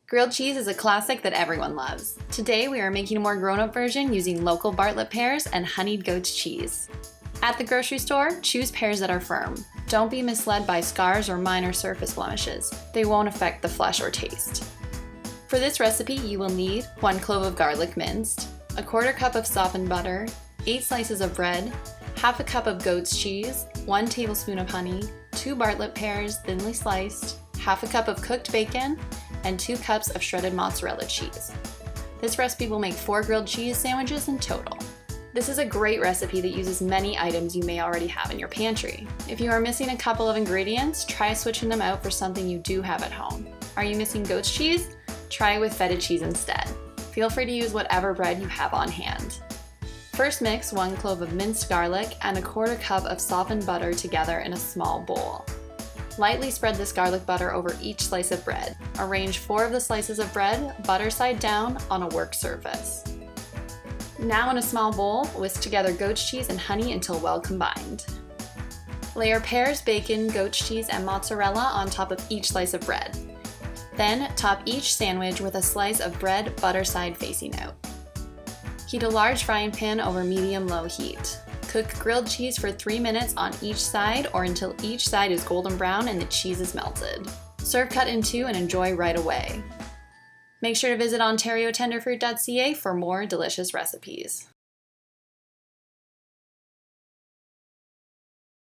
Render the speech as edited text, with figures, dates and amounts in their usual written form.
Grilled cheese is a classic that everyone loves. Today we are making a more grown-up version using local Bartlett pears and honeyed goat's cheese. At the grocery store, choose pears that are firm. Don't be misled by scars or minor surface blemishes. They won't affect the flesh or taste. For this recipe, you will need 1 clove of garlic minced, 1/4 cup of softened butter, 8 slices of bread, 1/2 cup of goat's cheese, 1 tablespoon of honey, 2 Bartlett pears thinly sliced, 1/2 cup of cooked bacon, and 2 cups of shredded mozzarella cheese. This recipe will make 4 grilled cheese sandwiches in total. This is a great recipe that uses many items you may already have in your pantry. If you are missing a couple of ingredients, try switching them out for something you do have at home. Are you missing goat's cheese? Try with feta cheese instead. Feel free to use whatever bread you have on hand. First, mix 1 clove of minced garlic and 1/4 cup of softened butter together in a small bowl. Lightly spread this garlic butter over each slice of bread. Arrange 4 of the slices of bread, butter side down, on a work surface. Now in a small bowl, whisk together goat's cheese and honey until well combined. Layer pears, bacon, goat's cheese, and mozzarella on top of each slice of bread. Then top each sandwich with a slice of bread, butter side facing out. Heat a large frying pan over medium-low heat. Cook grilled cheese for 3 minutes on each side or until each side is golden brown and the cheese is melted. Serve cut in 2 and enjoy right away. Make sure to visit OntarioTenderfruit.ca for more delicious recipes.